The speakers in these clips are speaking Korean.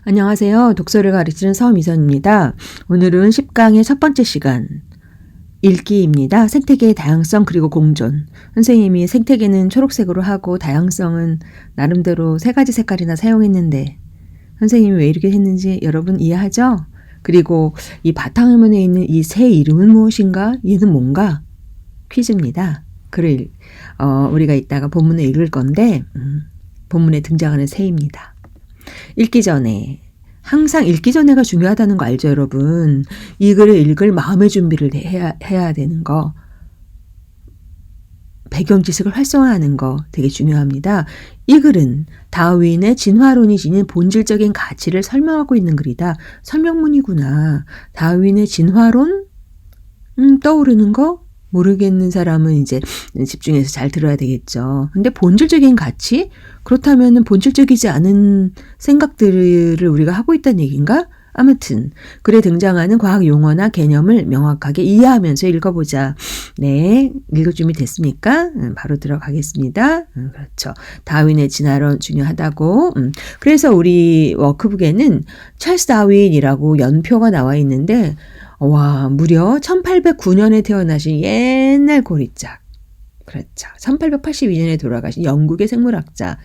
안녕하세요. 독서를 가르치는 서미선입니다. 오늘은 10강의 첫 번째 시간 읽기입니다. 생태계의 다양성 그리고 공존. 선생님이 생태계는 초록색으로 하고 다양성은 나름대로 3가지 색깔이나 사용했는데 선생님이 왜 이렇게 했는지 여러분 이해하죠? 그리고 이 바탕화면에 있는 이 새 이름은 무엇인가? 얘는 뭔가? 퀴즈입니다. 글을 우리가 이따가 본문을 읽을 건데 본문에 등장하는 새입니다. 항상 읽기 전에가 중요하다는 거 알죠, 여러분? 이 글을 읽을 마음의 준비를 해야 되는 거. 배경 지식을 활성화하는 거 되게 중요합니다. 이 글은 다윈의 진화론이 지닌 본질적인 가치를 설명하고 있는 글이다. 설명문이구나. 다윈의 진화론? 떠오르는 거? 모르겠는 사람은 이제 집중해서 잘 들어야 되겠죠. 근데 본질적인 가치? 그렇다면 본질적이지 않은 생각들을 우리가 하고 있다는 얘기인가? 아무튼 글에 등장하는 과학 용어나 개념을 명확하게 이해하면서 읽어보자. 네, 읽을 준비 됐습니까? 바로 들어가겠습니다. 그렇죠. 다윈의 진화론 중요하다고. 그래서 우리 워크북에는 찰스 다윈이라고 연표가 나와 있는데 와, 무려 1809년에 태어나신 옛날 고리짝. 그렇죠. 1882년에 돌아가신 영국의 생물학자.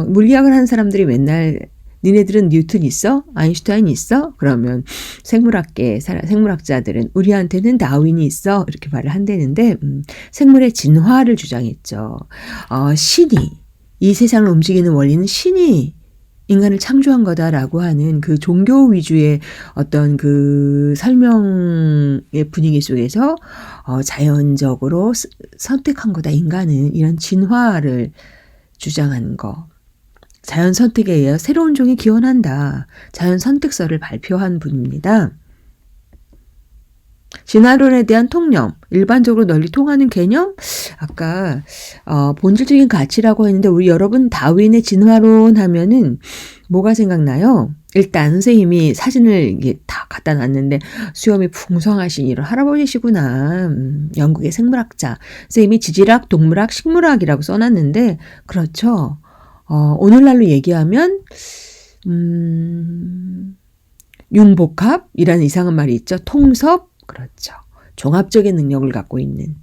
물리학을 하는 사람들이 맨날 니네들은 뉴턴 있어? 아인슈타인 있어? 그러면 생물학자들은 우리한테는 다윈이 있어? 이렇게 말을 한다는데 생물의 진화를 주장했죠. 이 세상을 움직이는 원리는 신이 인간을 창조한 거다라고 하는 그 종교 위주의 어떤 그 설명의 분위기 속에서 자연적으로 선택한 거다. 인간은 이런 진화를 주장한 거. 자연 선택에 의해 새로운 종이 기원한다. 자연 선택설을 발표한 분입니다. 진화론에 대한 통념, 일반적으로 널리 통하는 개념, 아까 본질적인 가치라고 했는데 우리 여러분 다윈의 진화론 하면은 뭐가 생각나요? 일단 선생님이 사진을 이게 다 갖다 놨는데 수염이 풍성하신 이런 할아버지시구나. 영국의 생물학자. 선생님이 지질학, 동물학, 식물학이라고 써놨는데 그렇죠. 오늘날로 얘기하면 융복합이라는 이상한 말이 있죠. 통섭. 그렇죠. 종합적인 능력을 갖고 있는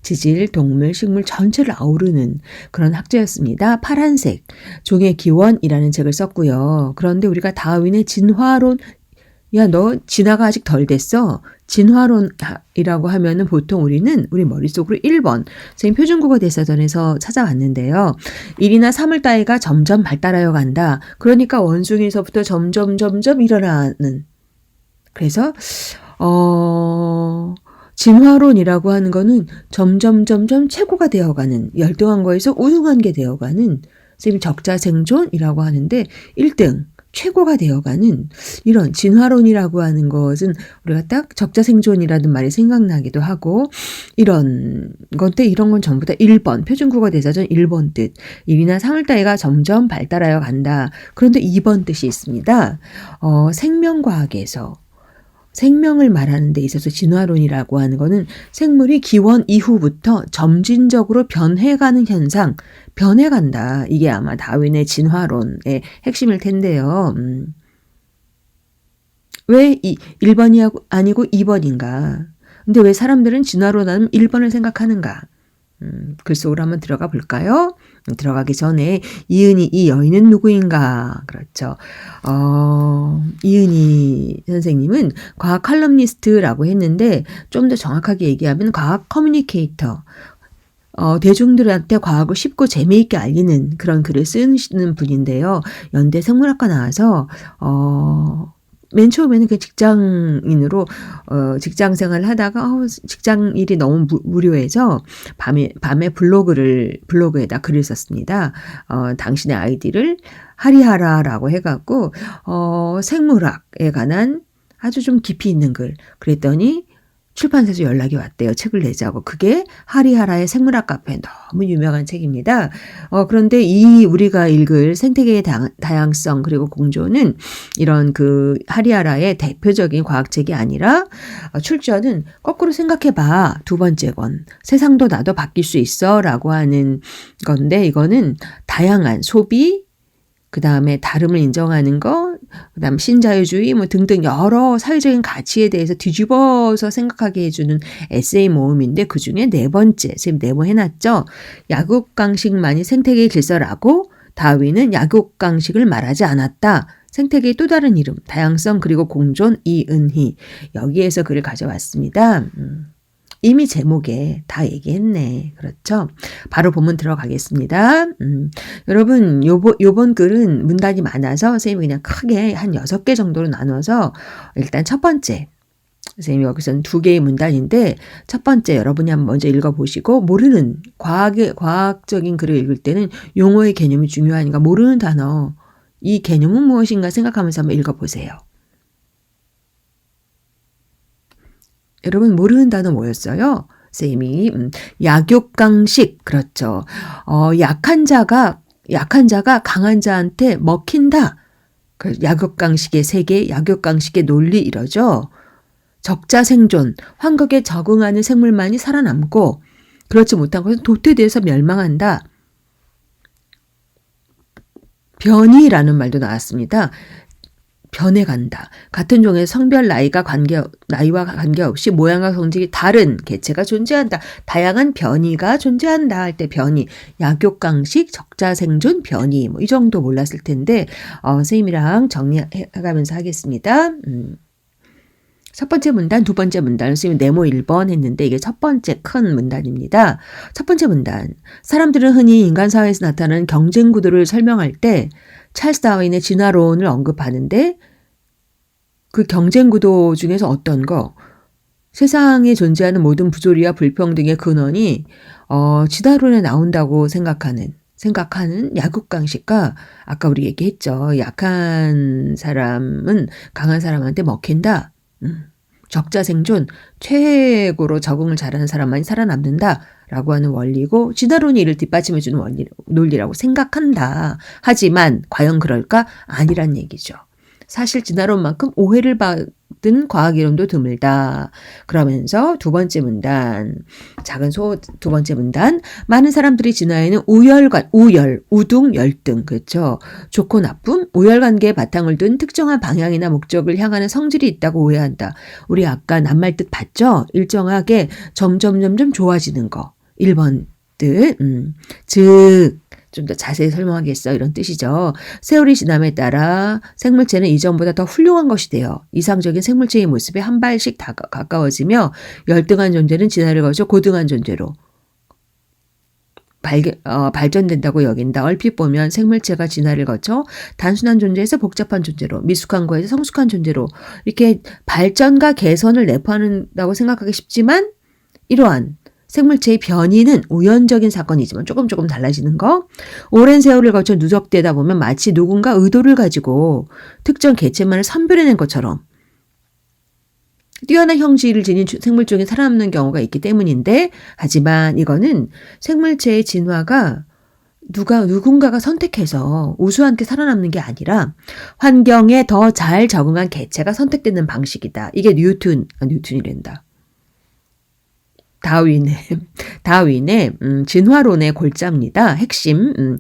지질, 동물, 식물 전체를 아우르는 그런 학자였습니다. 파란색, 종의 기원이라는 책을 썼고요. 그런데 우리가 다윈의 진화론, 야, 너 진화가 아직 덜 됐어. 진화론이라고 하면은 보통 우리 머릿속으로 1번, 선생님 표준국어 대사전에서 찾아왔는데요. 1이나 3을 따위가 점점 발달하여 간다. 그러니까 원숭이에서부터 점점 일어나는. 그래서 진화론이라고 하는 거는 점점 최고가 되어가는, 열등한 거에서 우등한 게 되어가는, 선생님 적자생존이라고 하는데 1등, 최고가 되어가는 이런 진화론이라고 하는 것은 우리가 딱 적자생존이라는 말이 생각나기도 하고 이런 건데 이런 건 전부 다 1번, 표준국어 대사전 1번 뜻, 1이나 3을 따위가 점점 발달하여 간다. 그런데 2번 뜻이 있습니다. 생명과학에서 생명을 말하는 데 있어서 진화론이라고 하는 거는 생물이 기원 이후부터 점진적으로 변해가는 현상, 변해간다. 이게 아마 다윈의 진화론의 핵심일 텐데요. 왜 1번이 아니고 2번인가? 근데 왜 사람들은 진화론 하면 1번을 생각하는가? 글 속으로 한번 들어가 볼까요? 들어가기 전에 이은희 이 여인은 누구인가? 그렇죠. 이은희 선생님은 과학 칼럼니스트라고 했는데 좀 더 정확하게 얘기하면 과학 커뮤니케이터. 대중들한테 과학을 쉽고 재미있게 알리는 그런 글을 쓰시는 분인데요. 연대 생물학과 나와서 맨 처음에는 그 직장인으로 직장 생활을 하다가 직장 일이 너무 무료해서 밤에 블로그에다 글을 썼습니다. 당신의 아이디를 하리하라라고 해갖고 생물학에 관한 아주 좀 깊이 있는 글. 그랬더니 출판사에서 연락이 왔대요. 책을 내자고. 그게 하리하라의 생물학 카페, 너무 유명한 책입니다. 그런데 우리가 읽을 생태계의 다양성 그리고 공존은 이런 그 하리하라의 대표적인 과학책이 아니라 출처는 거꾸로 생각해봐. 2번째 권. 세상도 나도 바뀔 수 있어 라고 하는 건데 이거는 다양한 소비, 그 다음에 다름을 인정하는 거, 그 다음 신자유주의 뭐 등등 여러 사회적인 가치에 대해서 뒤집어서 생각하게 해주는 에세이 모음인데 그 중에 네 번째, 선생님 네모해놨죠. 약육강식만이 생태계의 질서라고 다윈은 약육강식을 말하지 않았다. 생태계의 또 다른 이름, 다양성 그리고 공존 이은희. 여기에서 글을 가져왔습니다. 이미 제목에 다 얘기했네. 그렇죠? 바로 본문 들어가겠습니다. 여러분, 요번 글은 문단이 많아서 선생님이 그냥 크게 한 6개 정도로 나눠서 일단 첫 번째, 선생님이 여기서는 2개의 문단인데 첫 번째 여러분이 한번 먼저 읽어보시고 모르는 과학적인 글을 읽을 때는 용어의 개념이 중요하니까 모르는 단어, 이 개념은 무엇인가 생각하면서 한번 읽어보세요. 여러분 모르는 단어 뭐였어요? 쌤이 약육강식 그렇죠. 약한 자가 강한 자한테 먹힌다. 약육강식의 세계, 약육강식의 논리 이러죠. 적자생존, 환경에 적응하는 생물만이 살아남고 그렇지 못한 것은 도태돼서 멸망한다. 변이라는 말도 나왔습니다. 변해간다. 같은 종의 성별 나이와 관계없이 모양과 성질이 다른 개체가 존재한다. 다양한 변이가 존재한다 할 때 변이, 약육강식, 적자생존, 변이 뭐 이 정도 몰랐을 텐데 선생님이랑 정리해가면서 하겠습니다. 첫 번째 문단, 두 번째 문단, 선생님 네모 1번 했는데 이게 첫 번째 큰 문단입니다. 첫 번째 문단, 사람들은 흔히 인간 사회에서 나타나는 경쟁 구도를 설명할 때 찰스 다윈의 진화론을 언급하는데 그 경쟁 구도 중에서 어떤 거? 세상에 존재하는 모든 부조리와 불평등의 근원이 진화론에 나온다고 생각하는 약육강식과 아까 우리 얘기했죠. 약한 사람은 강한 사람한테 먹힌다. 적자생존, 최고로 적응을 잘하는 사람만이 살아남는다 라고 하는 원리고 진화론이 이를 뒷받침해주는 논리라고 생각한다. 하지만 과연 그럴까? 아니란 얘기죠. 사실 진화론만큼 오해를 받은 과학이론도 드물다. 그러면서 두 번째 문단, 두 번째 문단, 많은 사람들이 진화에는 우등, 열등, 그렇죠. 좋고 나쁨, 우열관계의 바탕을 둔 특정한 방향이나 목적을 향하는 성질이 있다고 오해한다. 우리 아까 낱말 뜻 봤죠? 일정하게 점점 좋아지는 거. 1번 뜻, 즉, 좀 더 자세히 설명하겠어 이런 뜻이죠. 세월이 지남에 따라 생물체는 이전보다 더 훌륭한 것이 되어 이상적인 생물체의 모습에 한 발씩 가까워지며 열등한 존재는 진화를 거쳐 고등한 존재로 발전된다고 여긴다. 얼핏 보면 생물체가 진화를 거쳐 단순한 존재에서 복잡한 존재로, 미숙한 거에서 성숙한 존재로 이렇게 발전과 개선을 내포한다고 생각하기 쉽지만 이러한 생물체의 변이는 우연적인 사건이지만 조금 달라지는 거. 오랜 세월을 거쳐 누적되다 보면 마치 누군가 의도를 가지고 특정 개체만을 선별해낸 것처럼 뛰어난 형질을 지닌 생물종이 살아남는 경우가 있기 때문인데 하지만 이거는 생물체의 진화가 누군가가 선택해서 우수한테 살아남는 게 아니라 환경에 더 잘 적응한 개체가 선택되는 방식이다. 이게 뉴턴이란다. 다윈의 진화론의 골자입니다. 핵심.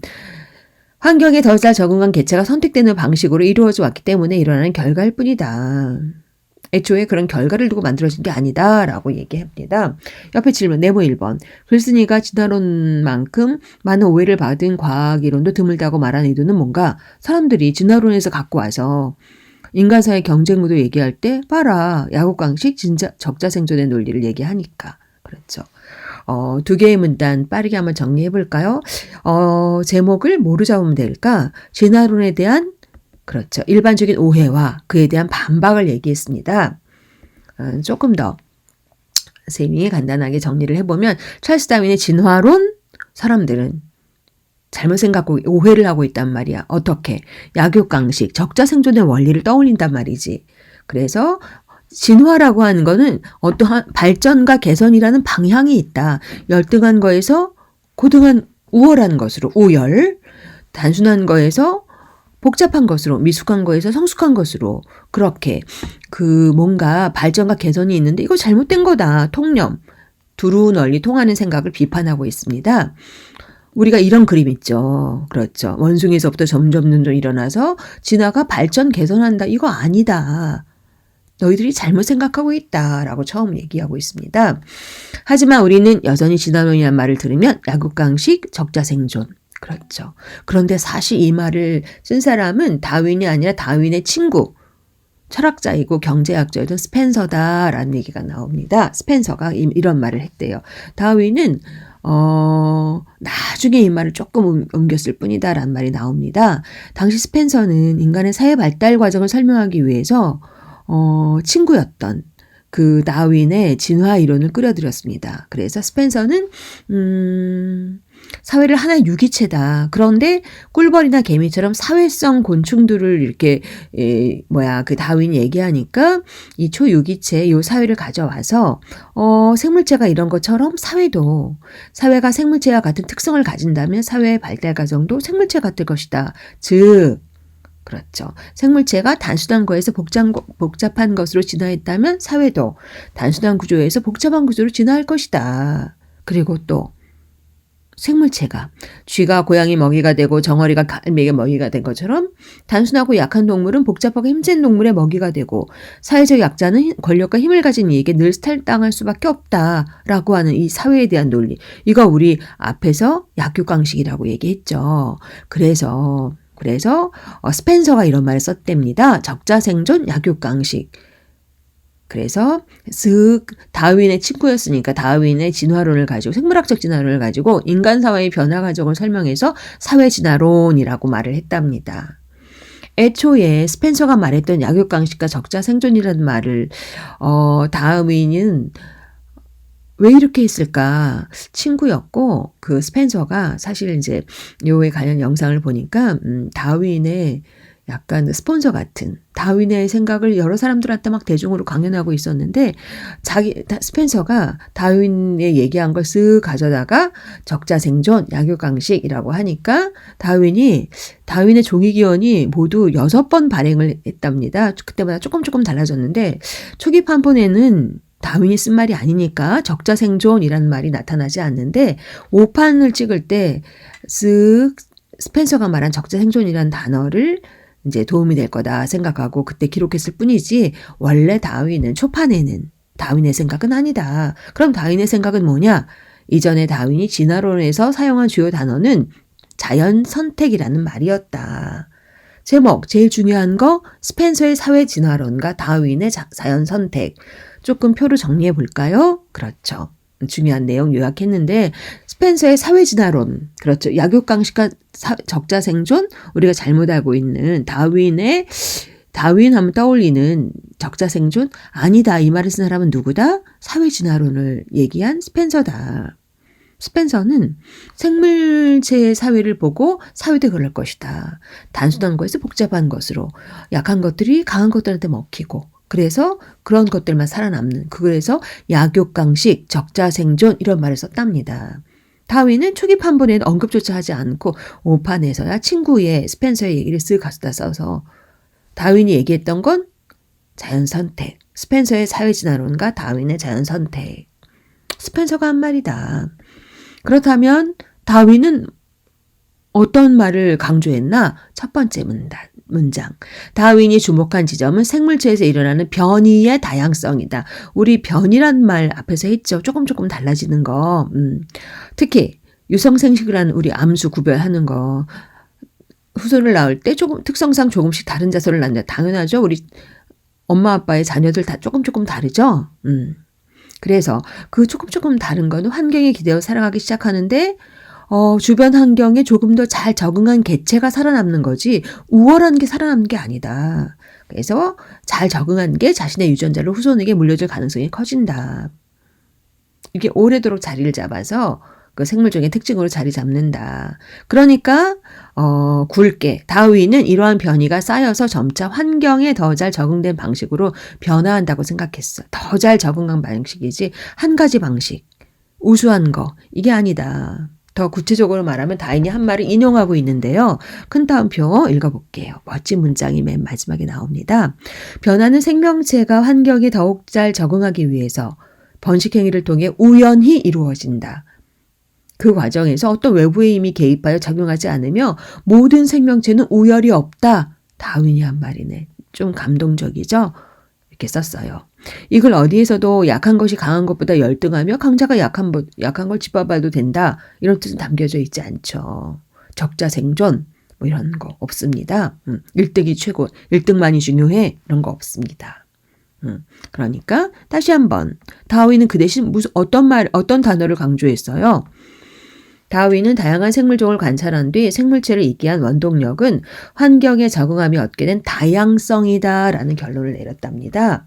환경에 더 잘 적응한 개체가 선택되는 방식으로 이루어져 왔기 때문에 일어나는 결과일 뿐이다. 애초에 그런 결과를 두고 만들어진 게 아니다라고 얘기합니다. 옆에 질문 네모 1번. 글쓴이가 진화론만큼 많은 오해를 받은 과학이론도 드물다고 말한 의도는 뭔가? 사람들이 진화론에서 갖고 와서 인간사의 경쟁구도 얘기할 때 봐라. 약육강식 적자생존의 논리를 얘기하니까. 그렇죠. 2개의 문단 빠르게 한번 정리해 볼까요? 제목을 뭐로 잡으면 될까? 진화론에 대한 그렇죠. 일반적인 오해와 그에 대한 반박을 얘기했습니다. 조금 더 선생님이 간단하게 정리를 해보면 찰스 다윈의 진화론 사람들은 잘못 생각하고 오해를 하고 있단 말이야. 어떻게? 약육강식, 적자생존의 원리를 떠올린단 말이지. 그래서 진화라고 하는 거는 어떠한 발전과 개선이라는 방향이 있다. 열등한 거에서 우월한 것으로 우열, 단순한 거에서 복잡한 것으로, 미숙한 거에서 성숙한 것으로 그렇게 뭔가 발전과 개선이 있는데 이거 잘못된 거다. 통념, 두루 널리 통하는 생각을 비판하고 있습니다. 우리가 이런 그림 있죠. 그렇죠. 원숭이에서부터 점점 일어나서 진화가 발전 개선한다. 이거 아니다. 너희들이 잘못 생각하고 있다라고 처음 얘기하고 있습니다. 하지만 우리는 여전히 진화론이라는 말을 들으면 약육강식 적자생존. 그렇죠. 그런데 사실 이 말을 쓴 사람은 다윈이 아니라 다윈의 친구, 철학자이고 경제학자였던 스펜서다라는 얘기가 나옵니다. 스펜서가 이런 말을 했대요. 다윈은 나중에 이 말을 조금 옮겼을 뿐이다라는 말이 나옵니다. 당시 스펜서는 인간의 사회 발달 과정을 설명하기 위해서 친구였던 그 다윈의 진화 이론을 끌어들였습니다. 그래서 스펜서는 사회를 하나의 유기체다. 그런데 꿀벌이나 개미처럼 사회성 곤충들을 이렇게 그 다윈이 얘기하니까 이 초유기체 요 사회를 가져와서 생물체가 이런 것처럼 사회가 생물체와 같은 특성을 가진다면 사회의 발달 과정도 생물체 같을 것이다. 즉 그렇죠. 생물체가 단순한 거에서 복잡한 것으로 진화했다면 사회도 단순한 구조에서 복잡한 구조로 진화할 것이다. 그리고 또 생물체가 쥐가 고양이 먹이가 되고 정어리가 갈매기 먹이가 된 것처럼 단순하고 약한 동물은 복잡하고 힘센 동물의 먹이가 되고 사회적 약자는 권력과 힘을 가진 이에게 늘 탈당할 수밖에 없다라고 하는 이 사회에 대한 논리. 이거 우리 앞에서 약육강식이라고 얘기했죠. 그래서 스펜서가 이런 말을 썼답니다. 적자생존 약육강식. 그래서 다윈의 친구였으니까 다윈의 진화론을 가지고 생물학적 진화론을 가지고 인간 사회의 변화 과정을 설명해서 사회 진화론이라고 말을 했답니다. 애초에 스펜서가 말했던 약육강식과 적자생존이라는 말을 다윈은 왜 이렇게 했을까? 친구였고 그 스펜서가 사실 이제 요에 관련 영상을 보니까 다윈의 약간 스폰서 같은 다윈의 생각을 여러 사람들한테 막 대중으로 강연하고 있었는데 스펜서가 다윈의 얘기한 걸 쓱 가져다가 적자생존 약육강식이라고 하니까 다윈의 종이기원이 모두 6번 발행을 했답니다. 그때마다 조금 달라졌는데 초기 판본에는 다윈이 쓴 말이 아니니까 적자생존이라는 말이 나타나지 않는데 5판을 찍을 때 스펜서가 말한 적자생존이라는 단어를 이제 도움이 될 거다 생각하고 그때 기록했을 뿐이지 원래 초판에는 다윈의 생각은 아니다. 그럼 다윈의 생각은 뭐냐? 이전에 다윈이 진화론에서 사용한 주요 단어는 자연선택이라는 말이었다. 제목 제일 중요한 거 스펜서의 사회 진화론과 다윈의 자연선택. 조금 표를 정리해 볼까요? 그렇죠. 중요한 내용 요약했는데 스펜서의 사회 진화론. 그렇죠. 약육강식과 적자생존 우리가 잘못 알고 있는 다윈 하면 떠올리는 적자생존 아니다. 이 말을 쓴 사람은 누구다? 사회 진화론을 얘기한 스펜서다. 스펜서는 생물체의 사회를 보고 사회도 그럴 것이다. 단순한 것에서 복잡한 것으로 약한 것들이 강한 것들한테 먹히고 그래서 그런 것들만 살아남는 그래서 약육강식, 적자생존 이런 말을 썼답니다. 다윈은 초기 판본에는 언급조차 하지 않고 5판에서야 친구의 스펜서의 얘기를 쓱 가져다 써서 다윈이 얘기했던 건 자연선택, 스펜서의 사회진화론과 다윈의 자연선택. 스펜서가 한 말이다. 그렇다면 다윈은 어떤 말을 강조했나? 첫 번째 문장. 다윈이 주목한 지점은 생물체에서 일어나는 변이의 다양성이다. 우리 변이란 말 앞에서 했죠. 조금 달라지는 거. 특히 유성생식을 하는 우리 암수 구별하는 거. 후손을 낳을 때 특성상 조금씩 다른 자손을 낳는다. 당연하죠. 우리 엄마 아빠의 자녀들 다 조금 다르죠. 그래서 그 조금 다른 거는 환경에 기대어 살아가기 시작하는데 주변 환경에 조금 더 잘 적응한 개체가 살아남는 거지 우월한 게 살아남는 게 아니다. 그래서 잘 적응한 게 자신의 유전자를 후손에게 물려줄 가능성이 커진다. 이게 오래도록 자리를 잡아서 그 생물종의 특징으로 자리 잡는다. 그러니까 굵게 다윈은 이러한 변이가 쌓여서 점차 환경에 더 잘 적응된 방식으로 변화한다고 생각했어. 더 잘 적응한 방식이지 한 가지 방식, 우수한 거 이게 아니다. 더 구체적으로 말하면 다윈이 한 말을 인용하고 있는데요. 큰 따옴표 읽어볼게요. 멋진 문장이 맨 마지막에 나옵니다. 변화는 생명체가 환경에 더욱 잘 적응하기 위해서 번식 행위를 통해 우연히 이루어진다. 그 과정에서 어떤 외부의 힘이 개입하여 작용하지 않으며 모든 생명체는 우열이 없다. 다윈이 한 말이네. 좀 감동적이죠? 이렇게 썼어요. 이걸 어디에서도 약한 것이 강한 것보다 열등하며 강자가 약한 걸 짚어봐도 된다. 이런 뜻은 담겨져 있지 않죠. 적자 생존 뭐 이런 거 없습니다. 1등이 최고, 1등만이 중요해 이런 거 없습니다. 그러니까 다시 한번 다윈은 그 대신 어떤 단어를 강조했어요. 다윈은 다양한 생물종을 관찰한 뒤 생물체를 있게 한 원동력은 환경에 적응하며 얻게 된 다양성이다라는 결론을 내렸답니다.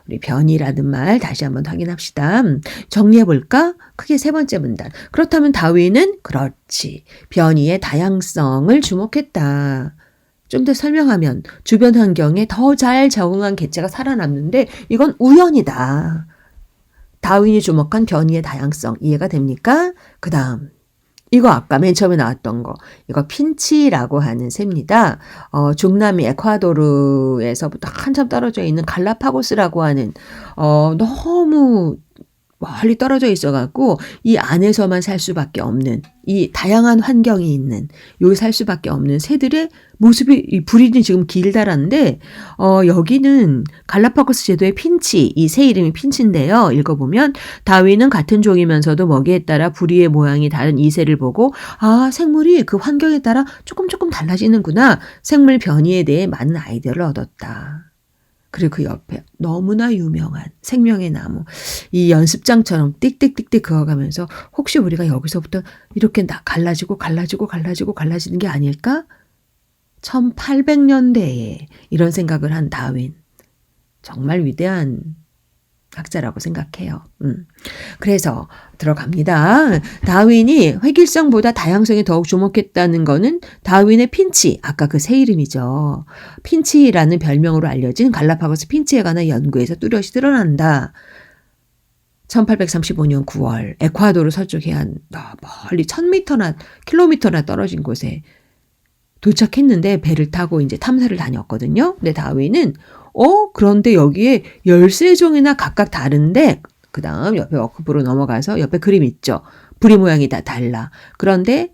우리 변이라는 말 다시 한번 확인합시다. 정리해볼까? 크게 세 번째 문단. 그렇다면 다윈은 그렇지. 변이의 다양성을 주목했다. 좀 더 설명하면 주변 환경에 더 잘 적응한 개체가 살아남는데 이건 우연이다. 다윈이 주목한 변이의 다양성 이해가 됩니까? 그 다음. 이거 아까 맨 처음에 나왔던 거. 이거 핀치라고 하는 새입니다. 중남미 에콰도르에서부터 한참 떨어져 있는 갈라파고스라고 하는 너무 멀리 떨어져 있어갖고 이 안에서만 살 수밖에 없는 이 다양한 환경이 있는 여기 살 수밖에 없는 새들의 모습이 이 부리는 지금 길다라는데 여기는 갈라파고스 제도의 핀치 이 새 이름이 핀치인데요. 읽어보면 다윈은 같은 종이면서도 먹이에 따라 부리의 모양이 다른 이 새를 보고 아 생물이 그 환경에 따라 조금 달라지는구나. 생물 변이에 대해 많은 아이디어를 얻었다. 그리고 그 옆에 너무나 유명한 생명의 나무 이 연습장처럼 띡띡띡띡 그어가면서 혹시 우리가 여기서부터 이렇게 갈라지는 게 아닐까? 1800년대에 이런 생각을 한 다윈 정말 위대한 학자라고 생각해요. 그래서 들어갑니다. 다윈이 획일성보다 다양성에 더욱 주목했다는 거는 다윈의 핀치, 아까 그 새 이름이죠. 핀치라는 별명으로 알려진 갈라파고스 핀치에 관한 연구에서 뚜렷이 드러난다. 1835년 9월 에콰도르 서쪽에 한 멀리 1000킬로미터나 떨어진 곳에 도착했는데 배를 타고 이제 탐사를 다녔거든요. 근데 다윈은 그런데 여기에 13종이나 각각 다른데 그 다음 옆에 워크북으로 넘어가서 옆에 그림 있죠. 부리 모양이 다 달라. 그런데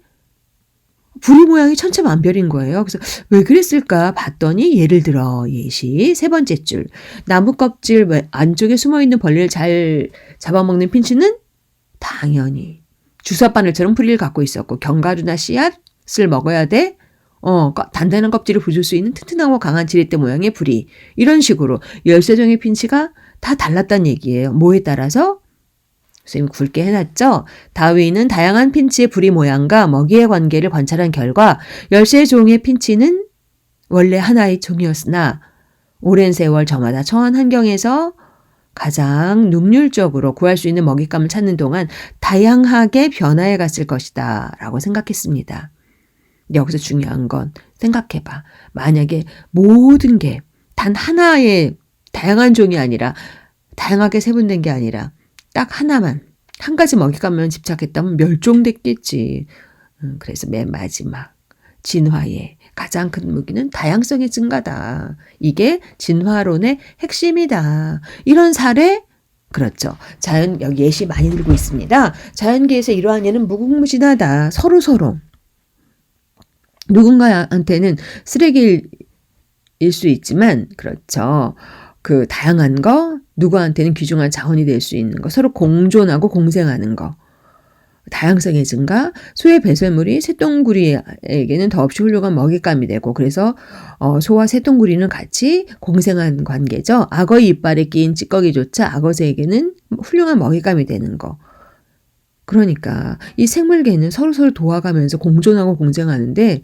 부리 모양이 천차만별인 거예요. 그래서 왜 그랬을까 봤더니 예를 들어 예시 세 번째 줄 나무 껍질 안쪽에 숨어있는 벌레를 잘 잡아먹는 핀치는 당연히 주사바늘처럼 부리를 갖고 있었고 견과류나 씨앗을 먹어야 돼. 단단한 껍질을 부술 수 있는 튼튼하고 강한 지렛대 모양의 부리. 이런 식으로 13종의 핀치가 다 달랐다는 얘기예요. 뭐에 따라서? 선생님이 굵게 해놨죠? 다윈은 다양한 핀치의 부리 모양과 먹이의 관계를 관찰한 결과 13종의 핀치는 원래 하나의 종이었으나 오랜 세월 저마다 처한 환경에서 가장 능률적으로 구할 수 있는 먹잇감을 찾는 동안 다양하게 변화해 갔을 것이다 라고 생각했습니다. 여기서 중요한 건 생각해봐. 만약에 모든 게 단 하나의 다양한 종이 아니라 다양하게 세분된 게 아니라 딱 하나만 한 가지 먹잇감만 집착했다면 멸종됐겠지. 그래서 맨 마지막 진화의 가장 큰 무기는 다양성의 증가다. 이게 진화론의 핵심이다. 이런 사례 그렇죠. 여기 예시 많이 들고 있습니다. 자연계에서 이러한 예는 무궁무진하다. 서로 누군가한테는 쓰레기일 수 있지만 그렇죠. 그 다양한 거 누구한테는 귀중한 자원이 될 수 있는 거 서로 공존하고 공생하는 거 다양성의 증가 소의 배설물이 새똥구리에게는 더없이 훌륭한 먹잇감이 되고 그래서 소와 새똥구리는 같이 공생한 관계죠. 악어의 이빨에 끼인 찌꺼기조차 악어새에게는 훌륭한 먹잇감이 되는 거. 그러니까 이 생물계는 서로 도와가면서 공존하고 공생하는데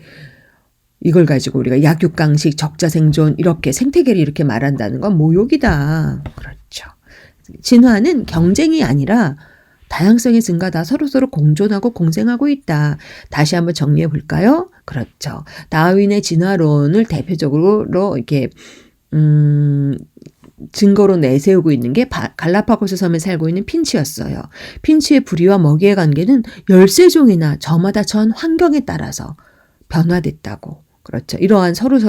이걸 가지고 우리가 약육강식, 적자생존 이렇게 생태계를 이렇게 말한다는 건 모욕이다. 그렇죠. 진화는 경쟁이 아니라 다양성의 증가다. 서로 공존하고 공생하고 있다. 다시 한번 정리해 볼까요? 그렇죠. 다윈의 진화론을 대표적으로 이렇게 증거로 내세우고 있는 게 갈라파고스 섬에 살고 있는 핀치였어요. 핀치의 부리와 먹이의 관계는 13종이나 저마다 처한 환경에 따라서 변화됐다고. 그렇죠. 이러한 서로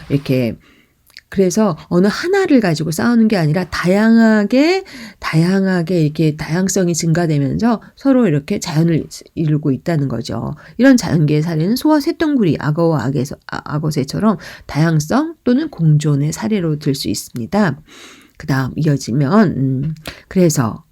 이렇게 그래서 어느 하나를 가지고 싸우는 게 아니라 다양하게 이렇게 다양성이 증가되면서 서로 이렇게 자연을 이루고 있다는 거죠. 이런 자연계의 사례는 소와 쇳덩구리, 악어와 악어새처럼 다양성 또는 공존의 사례로 들 수 있습니다. 그 다음 이어지면 그래서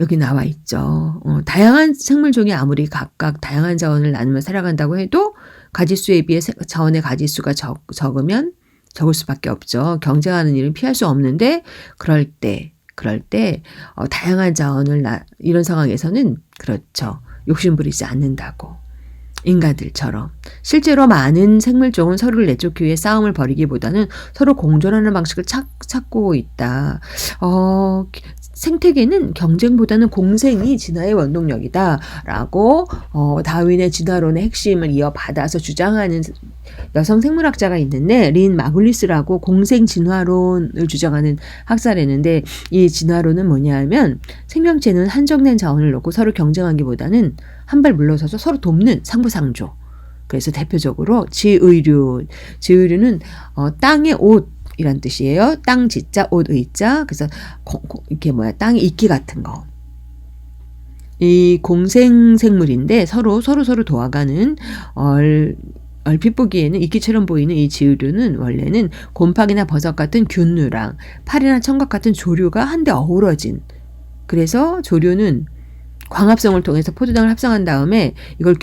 여기 나와 있죠. 다양한 생물종이 아무리 각각 다양한 자원을 나누며 살아간다고 해도 가지수에 비해 자원의 가지수가 적으면 적을 수밖에 없죠. 경쟁하는 일은 피할 수 없는데 그럴 때 다양한 자원을 이런 상황에서는 그렇죠. 욕심 부리지 않는다고. 인간들처럼 실제로 많은 생물종은 서로를 내쫓기 위해 싸움을 벌이기보다는 서로 공존하는 방식을 찾고 있다. 생태계는 경쟁보다는 공생이 진화의 원동력이다라고 다윈의 진화론의 핵심을 이어받아서 주장하는 여성 생물학자가 있는데 린 마굴리스라고 공생 진화론을 주장하는 학자가 있는데 이 진화론은 뭐냐면 생명체는 한정된 자원을 놓고 서로 경쟁하기보다는 한 발 물러서서 서로 돕는 상부상조. 그래서 대표적으로 지의류는 땅의 옷 이란 뜻이에요. 땅 지자, 옷 의자. 그래서 이렇게 땅의 이끼 같은 거. 이 공생 생물인데 서로 도와가는 얼핏 보기에는 이끼처럼 보이는 이 지우류는 원래는 곰팡이나 버섯 같은 균류랑 파리나 청각 같은 조류가 한데 어우러진. 그래서 조류는 광합성을 통해서 포도당을 합성한 다음에 이걸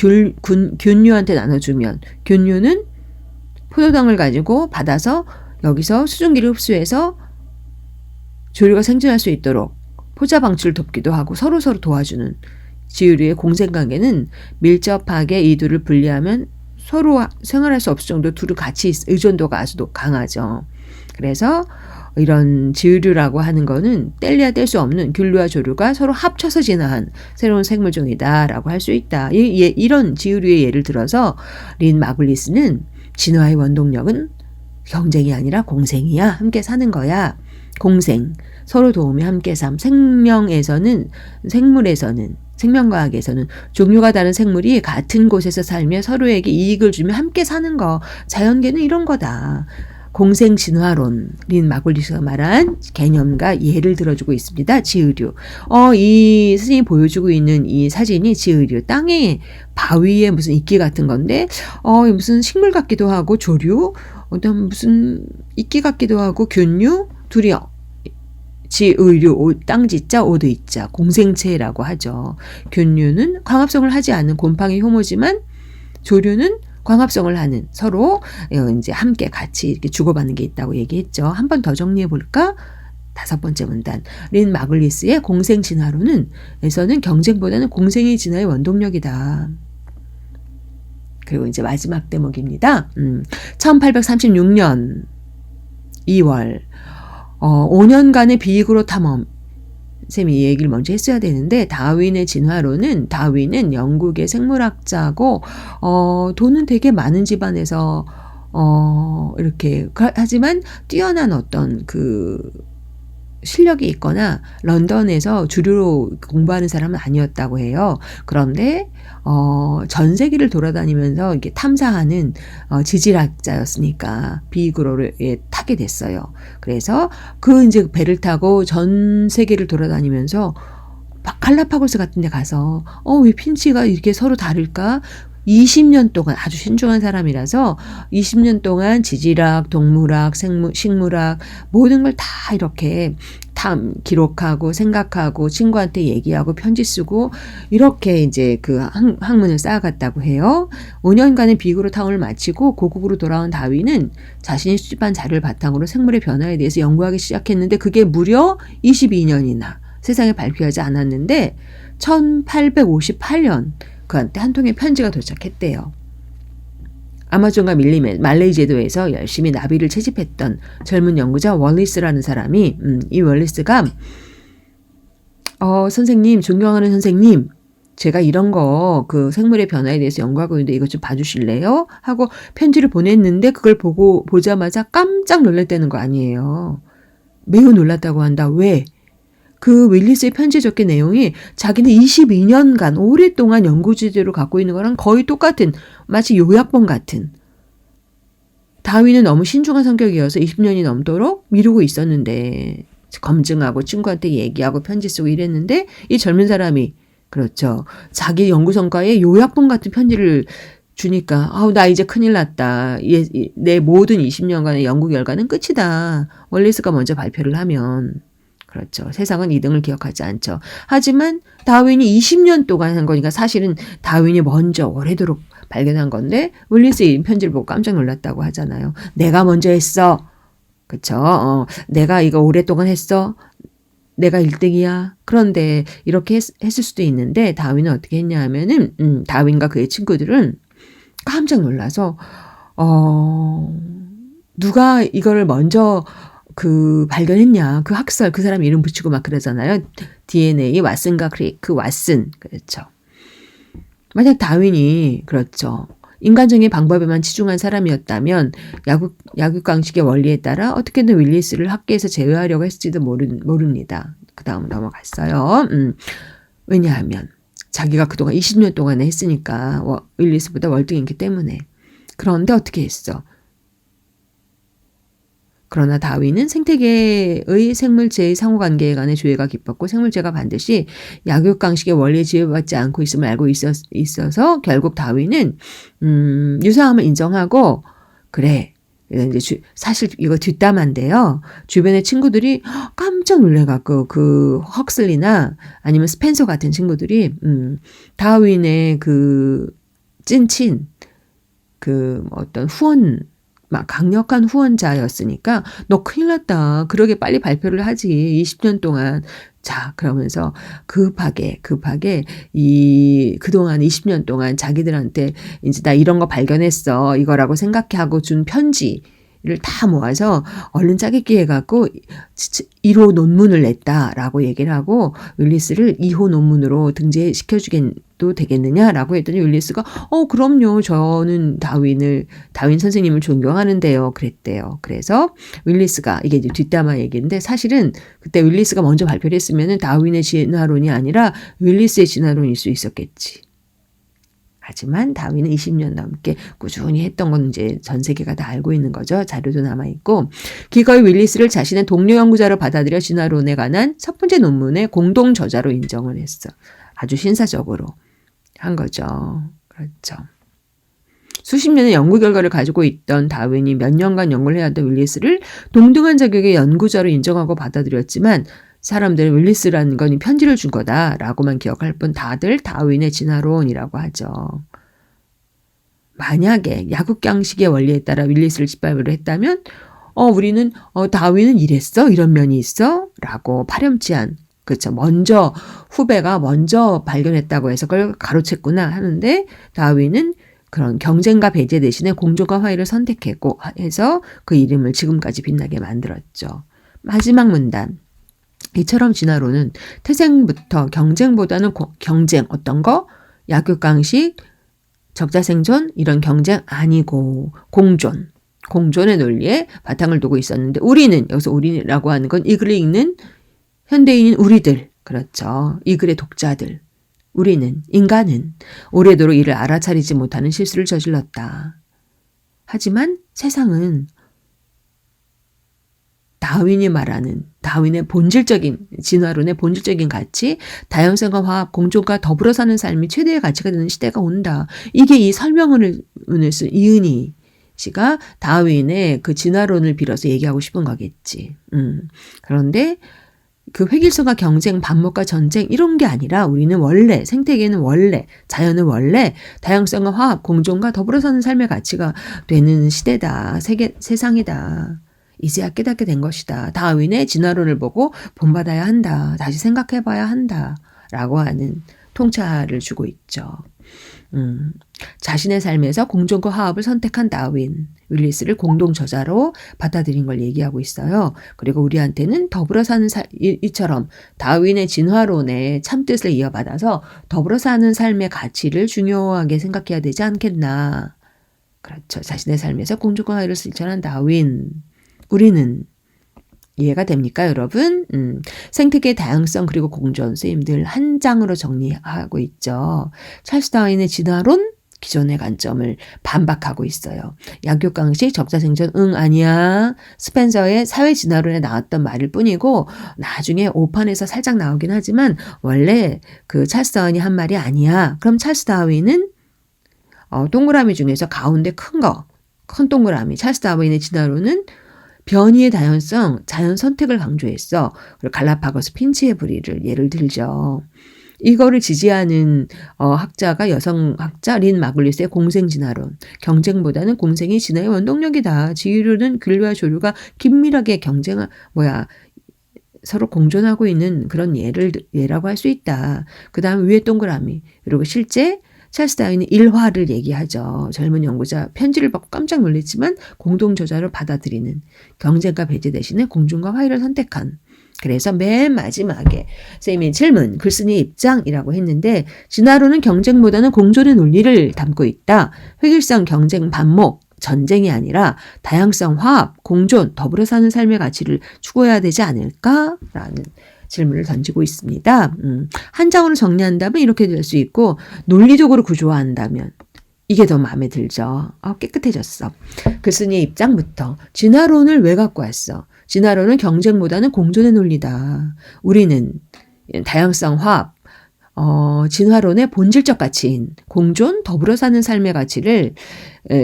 균류한테 나눠주면 균류는 포도당을 가지고 받아서 여기서 수증기를 흡수해서 조류가 생존할 수 있도록 포자 방출을 돕기도 하고 서로 도와주는 지유류의 공생관계는 밀접하게 이 둘을 분리하면 서로 생활할 수 없을 정도로 둘이 같이 의존도가 아주 강하죠. 그래서 이런 지유류라고 하는 거는 뗄래야 뗄 수 없는 균류와 조류가 서로 합쳐서 진화한 새로운 생물종이다라고 할 수 있다. 이런 지유류의 예를 들어서 린 마글리스는 진화의 원동력은 경쟁이 아니라 공생이야. 함께 사는 거야. 공생. 서로 도우며 함께 삶. 생명과학에서는 종류가 다른 생물이 같은 곳에서 살며 서로에게 이익을 주며 함께 사는 거. 자연계는 이런 거다. 공생 진화론, 린 마굴리스가 말한 개념과 예를 들어주고 있습니다. 지의류. 이 스님이 보여주고 있는 이 사진이 지의류. 땅에 바위에 무슨 이끼 같은 건데, 무슨 식물 같기도 하고, 조류, 무슨 이끼 같기도 하고, 균류, 둘이 지의류, 땅지자, 오드이자, 공생체라고 하죠. 균류는 광합성을 하지 않는 곰팡이 효모지만, 조류는 광합성을 하는 서로 이제 함께 같이 이렇게 주고받는 게 있다고 얘기했죠. 한 번 더 정리해 볼까? 5번째 문단. 린 마글리스의 공생 진화론은 에서는 경쟁보다는 공생의 진화의 원동력이다. 그리고 이제 마지막 대목입니다. 1836년 2월 5년간의 비익으로 탐험. 쌤이 이 얘기를 먼저 했어야 되는데 다윈의 진화론은 다윈은 영국의 생물학자고 돈은 되게 많은 집안에서 이렇게 하지만 뛰어난 어떤 그 실력이 있거나 런던에서 주류로 공부하는 사람은 아니었다고 해요. 그런데 전 세계를 돌아다니면서 이렇게 탐사하는 지질학자였으니까 비그로에 타게 됐어요. 그래서 이제 배를 타고 전 세계를 돌아다니면서 막 갈라파고스 같은 데 가서 왜 핀치가 이렇게 서로 다를까? 20년 동안 아주 신중한 사람이라서 20년 동안 지질학, 동물학, 식물학 모든 걸 다 이렇게 기록하고 생각하고 친구한테 얘기하고 편지 쓰고 이렇게 이제 그 학문을 쌓아갔다고 해요. 5년간의 비그로 탐험을 마치고 고국으로 돌아온 다윈은 자신이 수집한 자료를 바탕으로 생물의 변화에 대해서 연구하기 시작했는데 그게 무려 22년이나 세상에 발표하지 않았는데 1858년 그한테 한 통의 편지가 도착했대요. 아마존과 말레이 제도에서 열심히 나비를 채집했던 젊은 연구자 월리스라는 사람이 이 월리스가 선생님, 존경하는 선생님, 제가 이런 거 그 생물의 변화에 대해서 연구하고 있는데 이것 좀 봐주실래요? 하고 편지를 보냈는데 그걸 보자마자 깜짝 놀랐다는 거 아니에요. 매우 놀랐다고 한다. 왜? 그 윌리스의 편지 적기 내용이 자기는 22년간 오랫동안 연구 주제를 갖고 있는 거랑 거의 똑같은 마치 요약본 같은 다윈은 너무 신중한 성격이어서 20년이 넘도록 미루고 있었는데 검증하고 친구한테 얘기하고 편지 쓰고 이랬는데 이 젊은 사람이 그렇죠. 자기 연구 성과에 요약본 같은 편지를 주니까 나 이제 큰일 났다. 내 모든 20년간의 연구 결과는 끝이다. 월리스가 먼저 발표를 하면 그렇죠. 세상은 이등을 기억하지 않죠. 하지만 다윈이 20년 동안 한 거니까 사실은 다윈이 먼저 오래도록 발견한 건데 윌리스의 이 편지를 보고 깜짝 놀랐다고 하잖아요. 내가 먼저 했어. 그쵸? 내가 이거 오랫동안 했어. 내가 1등이야. 그런데 이렇게 했을 수도 있는데 다윈은 어떻게 했냐 하면은 다윈과 그의 친구들은 깜짝 놀라서 누가 이거를 먼저 발견했냐. 그 학설, 그 사람 이름 붙이고 막 그러잖아요. DNA, 왓슨과 크리크, 왓슨. 그렇죠. 만약 다윈이, 그렇죠. 인간적인 방법에만 치중한 사람이었다면 약육강식의 원리에 따라 어떻게든 윌리스를 학계에서 제외하려고 했을지도 모릅니다. 그 다음 넘어갔어요. 왜냐하면 자기가 그동안 20년 동안에 했으니까 윌리스보다 월등했기 때문에. 그런데 어떻게 했어? 그러나 다윈은 생태계의 생물체의 상호관계에 관해 조예가 깊었고 생물체가 반드시 약육강식의 원리에 지배받지 않고 있음을 알고 있어서 결국 다윈은 유사함을 인정하고 그래. 이제 사실 이거 뒷담화인데요. 주변의 친구들이 깜짝 놀래갖고 그 헉슬리나 아니면 스펜서 같은 친구들이 다윈의 그 찐친 어떤 후원 막 강력한 후원자였으니까 너 큰일 났다. 그러게 빨리 발표를 하지. 20년 동안. 자, 그러면서 급하게 그동안 20년 동안 자기들한테 이제 나 이런 거 발견했어. 이거라고 생각하고 준 편지를 다 모아서 얼른 짜깁기 해갖고 1호 논문을 냈다라고 얘기를 하고 윌리스를 2호 논문으로 등재시켜주게도 되겠느냐라고 했더니 윌리스가 그럼요. 저는 다윈 선생님을 존경하는데요. 그랬대요. 그래서 윌리스가 이게 이제 뒷담화 얘기인데 사실은 그때 윌리스가 먼저 발표를 했으면은 다윈의 진화론이 아니라 윌리스의 진화론일 수 있었겠지. 하지만 다윈은 20년 넘게 꾸준히 했던 건 이제 전 세계가 다 알고 있는 거죠. 자료도 남아있고 기꺼이 윌리스를 자신의 동료 연구자로 받아들여 진화론에 관한 첫 번째 논문의 공동 저자로 인정을 했어. 아주 신사적으로 한 거죠. 그렇죠. 수십 년의 연구 결과를 가지고 있던 다윈이 몇 년간 연구를 해왔던 윌리스를 동등한 자격의 연구자로 인정하고 받아들였지만 사람들은 윌리스라는 건 편지를 준 거다라고만 기억할 뿐 다들 다윈의 진화론이라고 하죠. 만약에 약육강식의 원리에 따라 윌리스를 짓밟으려 했다면 우리는 다윈은 이랬어? 이런 면이 있어? 라고 파렴치한 그렇죠. 후배가 먼저 발견했다고 해서 그걸 가로챘구나 하는데 다윈은 그런 경쟁과 배제 대신에 공존과 화해를 선택했고 해서 그 이름을 지금까지 빛나게 만들었죠. 마지막 문단. 이처럼 진화론은 태생부터 경쟁보다는 경쟁 어떤 거? 약육강식, 적자생존 이런 경쟁 아니고 공존의 논리에 바탕을 두고 있었는데 우리는 여기서 우리라고 하는 건 이 글을 읽는 현대인인 우리들 그렇죠. 이 글의 독자들 인간은 오래도록 이를 알아차리지 못하는 실수를 저질렀다. 하지만 세상은 다윈이 말하는 다윈의 진화론의 본질적인 가치, 다양성과 화합, 공존과 더불어 사는 삶이 최대의 가치가 되는 시대가 온다. 이게 이 설명을 쓴 이은희 씨가 다윈의 그 진화론을 빌어서 얘기하고 싶은 거겠지. 그런데 그 획일성과 경쟁, 반목과 전쟁 이런 게 아니라 우리는 원래 생태계는 원래 자연은 원래 다양성과 화합, 공존과 더불어 사는 삶의 가치가 되는 시대다. 세상이다. 이제야 깨닫게 된 것이다. 다윈의 진화론을 보고 본받아야 한다. 다시 생각해봐야 한다. 라고 하는 통찰을 주고 있죠. 자신의 삶에서 공존과 화합을 선택한 다윈, 윌리스를 공동 저자로 받아들인 걸 얘기하고 있어요. 그리고 우리한테는 더불어 사는 이처럼 다윈의 진화론의 참뜻을 이어받아서 더불어 사는 삶의 가치를 중요하게 생각해야 되지 않겠나. 그렇죠. 자신의 삶에서 공존과 화해를 실천한 다윈. 우리는 이해가 됩니까, 여러분? 생태계의 다양성 그리고 공존 쓰임들 한 장으로 정리하고 있죠. 찰스 다윈의 진화론, 기존의 관점을 반박하고 있어요. 약육강식 적자생존 아니야. 스펜서의 사회진화론에 나왔던 말일 뿐이고 나중에 오판에서 살짝 나오긴 하지만 원래 그 찰스 다윈이 한 말이 아니야. 그럼 찰스 다윈은 동그라미 중에서 가운데 큰 동그라미 찰스 다윈의 진화론은 변이의 다양성, 자연 선택을 강조했어. 그리고 갈라파고스 핀치의 부리를 예를 들죠. 이거를 지지하는 학자가 여성 학자 린 마글리스의 공생진화론. 경쟁보다는 공생이 진화의 원동력이다. 지류는 균류와 조류가 긴밀하게 서로 공존하고 있는 그런 예라고 할 수 있다. 그 다음 위에 동그라미. 그리고 실제 찰스 다윈이 일화를 얘기하죠. 젊은 연구자 편지를 받고 깜짝 놀랐지만 공동저자를 받아들이는 경쟁과 배제 대신에 공존과 화해를 선택한. 그래서 맨 마지막에 쌤이 질문, 글쓴이의 입장이라고 했는데 진화론은 경쟁보다는 공존의 논리를 담고 있다. 획일성 경쟁 반목, 전쟁이 아니라 다양성, 화합, 공존, 더불어 사는 삶의 가치를 추구해야 되지 않을까라는 질문을 던지고 있습니다. 한 장으로 정리한다면 이렇게 될 수 있고 논리적으로 구조화한다면 이게 더 마음에 들죠. 깨끗해졌어. 글쓴이의 입장부터 진화론을 왜 갖고 왔어? 진화론은 경쟁보다는 공존의 논리다. 우리는 다양성, 화합, 진화론의 본질적 가치인 공존, 더불어 사는 삶의 가치를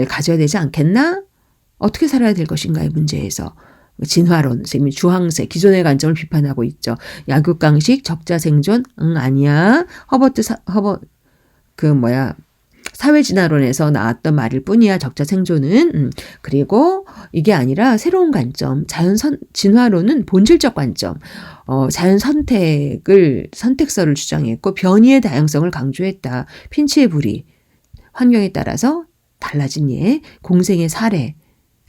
가져야 되지 않겠나? 어떻게 살아야 될 것인가의 문제에서 진화론, 선생님이 주황색, 기존의 관점을 비판하고 있죠. 약육강식, 적자생존, 아니야. 사회진화론에서 나왔던 말일 뿐이야. 적자생존은. 그리고 이게 아니라 새로운 관점, 진화론은 본질적 관점, 자연 선택서를 주장했고 변이의 다양성을 강조했다. 핀치의 부리, 환경에 따라서 달라진 예, 공생의 사례,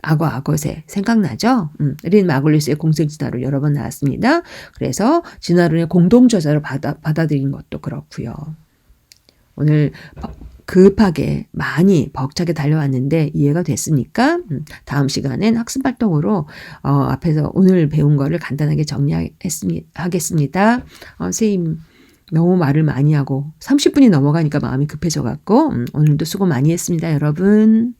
악어새 생각나죠? 린 마글리스의 공생진화론 여러 번 나왔습니다. 그래서 진화론의 공동저자로 받아들인 것도 그렇고요. 오늘 급하게 많이 벅차게 달려왔는데 이해가 됐습니까? 다음 시간엔 학습활동으로 앞에서 오늘 배운 거를 간단하게 정리하겠습니다. 선생님 너무 말을 많이 하고 30분이 넘어가니까 마음이 급해져갖고 오늘도 수고 많이 했습니다, 여러분.